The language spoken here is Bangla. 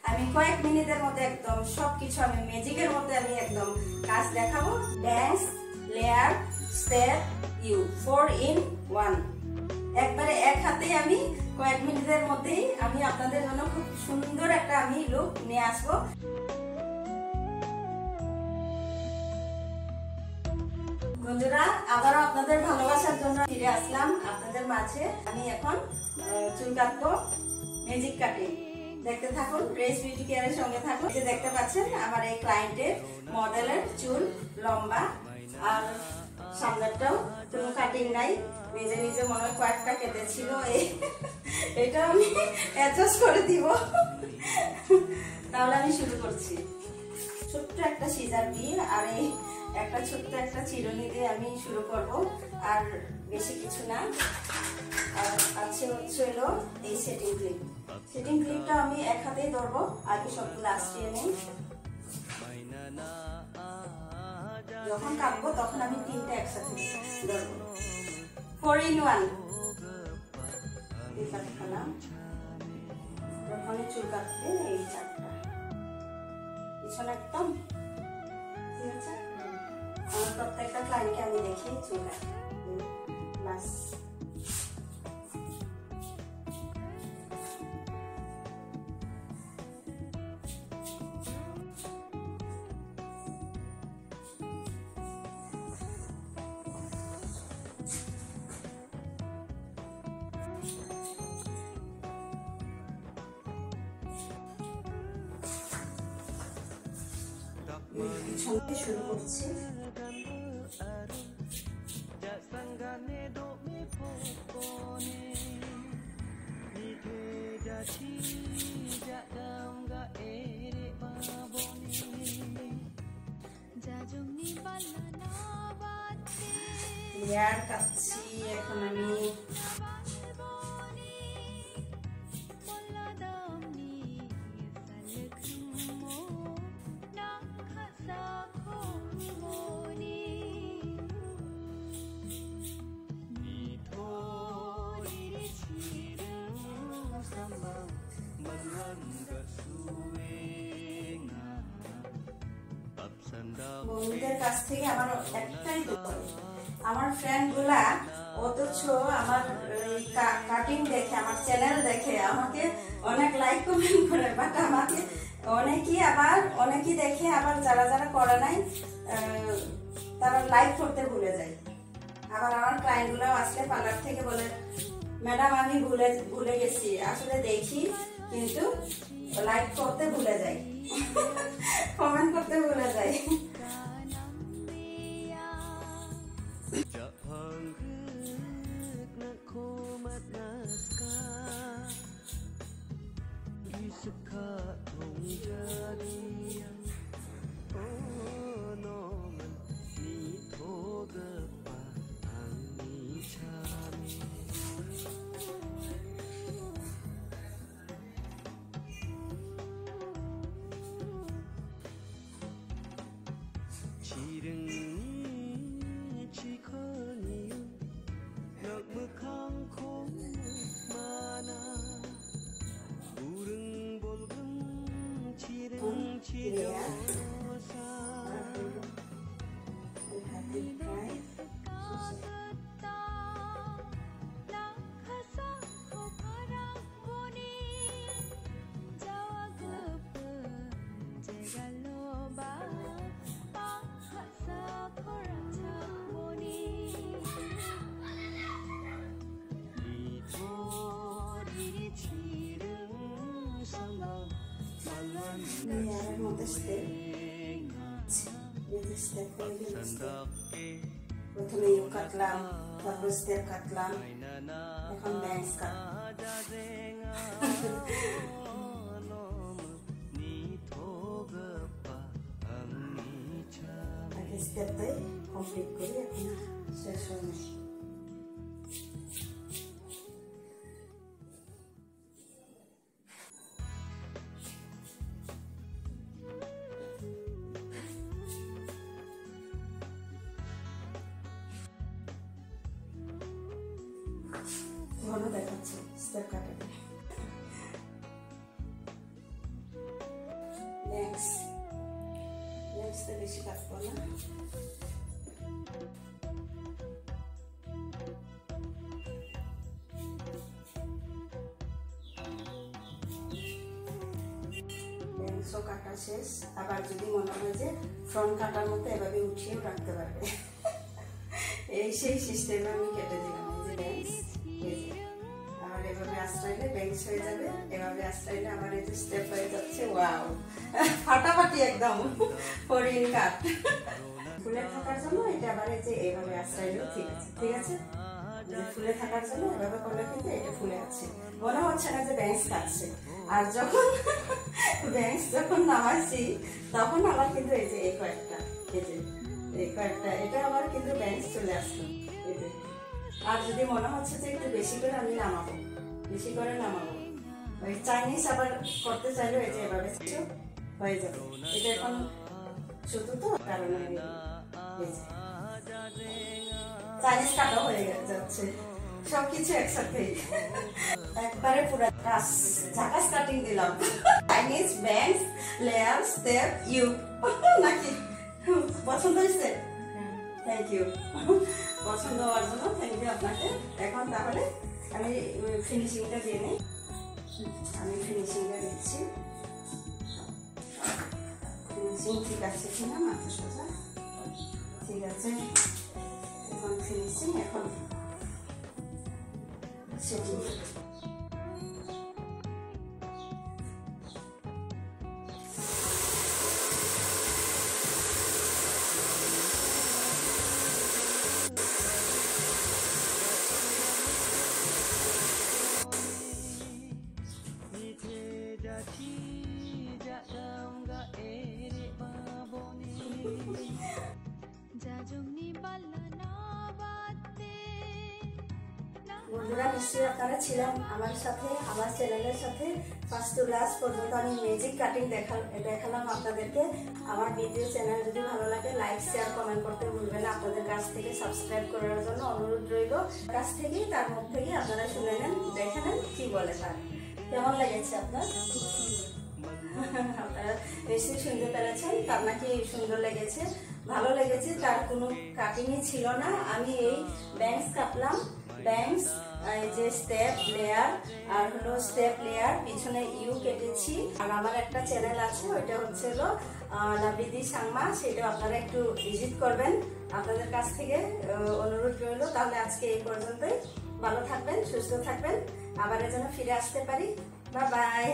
আমি কয়েক মিনিটের মধ্যে একদম সবকিছু আমি ম্যাজিকের মধ্যে আমি একদম কাজ দেখাবো। Dance, layer, step, you 4 in 1 একবারে এক হাতেই আমি কয়েক মিনিটের মধ্যেই আমি আপনাদের জন্য খুব সুন্দর একটা আমি লুক নিয়ে আসবো। বন্ধুরা, আবারও আপনাদের ভালোবাসার জন্য ফিরে আসলাম আপনাদের মাঝে। আমি এখন চুল কাটবো, ম্যাজিক কাটিং। দেখতে থাকুন, গ্রেস বিউটি কেয়ারের সঙ্গে থাকুন। যে দেখতে পাচ্ছেন আমার এই ক্লায়েন্টের মডেলের চুল লম্বা, আর সামনেরটাও কোনো কাটিং নাই, নিজে নিজে মনে হয় কয়েকটা কেটেছিল, এটা আমি অ্যাডজাস্ট করে দিব। তাহলে আমি শুরু করছি। ছোট্ট একটা সিজার দিয়ে আর এই একটা ছোট্ট একটা চিরুনি দিয়ে আমি শুরু করব, আর বেশি কিছু না। আর আছে হচ্ছে হলো এই সেটিং ক্লিপ। সেটিং ক্লিপটা আমি এক হাতেই ধরবো, আগে সবগুলো আসিয়ে নেই। যখন কাটবো তখন আমি তিনটা একসাথে ধরবো। 4 in 1 যখনই চুল কাটবে এই চারটা পিছনে একদম ঠিক আছে। আমার প্রত্যেকটা ক্লায়েন্টকে আমি দেখি চুল কাটতে বাস। পিছনে শুরু করছি। লেয়ার কাটছি এখন আমি। বন্ধুদের কাছ থেকে আমার একটাই দরকার, আমার ফ্রেন্ড গুলা অথচ আমার কাটিং দেখে, আমার চ্যানেল দেখে আমাকে অনেক লাইক কমেন্ট করে, বাট আমাকে অনেকেই দেখে আবার যারা যারা করে নাই তারা লাইক করতে ভুলে যায়। আবার আমার ক্লায়েন্ট গুলাও আসলে পার্লার থেকে বলে, ম্যাডাম আমি ভুলে গেছি, আসলে দেখি কিন্তু লাইক করতে ভুলে যাই, কমেন্ট করতে ভুলে যাই। প্রথমে ইউ কাটলাম, তারপর স্টেপ কাটলাম, এখন ব্যাংস আগে স্টেপটাই কমপ্লিট করি, এখন শেষ হয়ে ঘন দেখাচ্ছে স্টেপ কাটাতে। লেন্সটা বেশি কাটবো না। লেন্সও কাটা শেষ। আবার যদি মনে হয় যে ফ্রন্ট কাটার মতো এভাবে উঠিয়েও রাখতে পারবে। এই সেই সিস্টেমে আমি কেটে দিলাম। এই যে লেন্স, এই যে আবার এভাবে আশ্রাইলে ব্যাংস হয়ে যাবে, এভাবে আশ্রাইলে আবার এই যে স্টেপ হয়ে যাচ্ছে। ওয়াও, ফাটাফাটি একদম ফরিন কাট। ফুলে থাকার জন্য এটা আবার এই যে এইভাবে আশ্রাইলেও ঠিক আছে, ঠিক আছে। ফুলে থাকার জন্য এভাবে করলে কিন্তু এটা ফুলে আছে, মনে হচ্ছে না যে ব্যাংস কাটছে। আর যখন ব্যাংস যখন নামাচ্ছি তখন আবার কিন্তু এই যে এই কয়েকটা, এই যে এই কয়েকটা, এটা আবার কিন্তু ব্যাংস চলে আসলো। এই যে আর যদি মনে হচ্ছে যে একটু বেশি করে আমি নামাবো, বেশি করে নামাবো, ওই চাইনিজ আবার করতে চাইলে এই যে এভাবে হয়ে যাবে। এটা এখন শুধু তো কারণে চাইনিজ কাটা হয়ে যাচ্ছে, সবকিছু একসাথে একবারে পুরো ঝাকাস কাটিং দিলাম। Chinese bangs, layer, step, you নাকি পছন্দ হয়েছে? থ্যাংক ইউ, পছন্দ হওয়ার জন্য থ্যাংক ইউ আপনাকে। এখন তাহলে আমি ফিনিশিংটা দিয়ে নিই। আমি ফিনিশিংটা দিচ্ছি। ফিনিশিং ঠিক আছে কিনা, মাথা সোজা ঠিক আছে। এখন ফিনিশিং, এখন সেটিং। বন্ধুরা, নিশ্চয়ই আপনারা ছিলেন আমার সাথে, আমার চ্যানেলের সাথে ফার্স্ট টু লাস্ট পর্যন্ত। আমি ম্যাজিক কাটিং দেখালাম আপনাদেরকে। আমার ভিডিও চ্যানেল যদি ভালো লাগে লাইক, শেয়ার, কমেন্ট করতে ভুলবেন না। আপনাদের কাছ থেকে সাবস্ক্রাইব করার জন্য অনুরোধ রইল। কাছ থেকেই, তার মুখ থেকেই আপনারা শুনে নেন, দেখে নেন কি বলে তার। কেমন লেগেছে আপনার? খুব সুন্দর। আপনারা নিশ্চয়ই শুনতে পেরেছেন, তার নাকি সুন্দর লেগেছে, ভালো লেগেছে। তার কোনো কাটিংই ছিল না। আমি এই ব্যাংস কাটলাম, ব্যাংস, এই যে স্টেপ লেয়ার, আর হলো স্টেপ লেয়ার, পিছনে ইউ কেটেছি। আর আমার একটা চ্যানেল আছে, ওইটা হচ্ছে হলো লাভলি দি সাংমা, সেটা আপনারা একটু ভিজিট করবেন। আপনাদের কাছ থেকে অনুরোধ রইল। তাহলে আজকে এই পর্যন্তই। ভালো থাকবেন, সুস্থ থাকবেন, আবার যেন ফিরে আসতে পারি। Bye bye.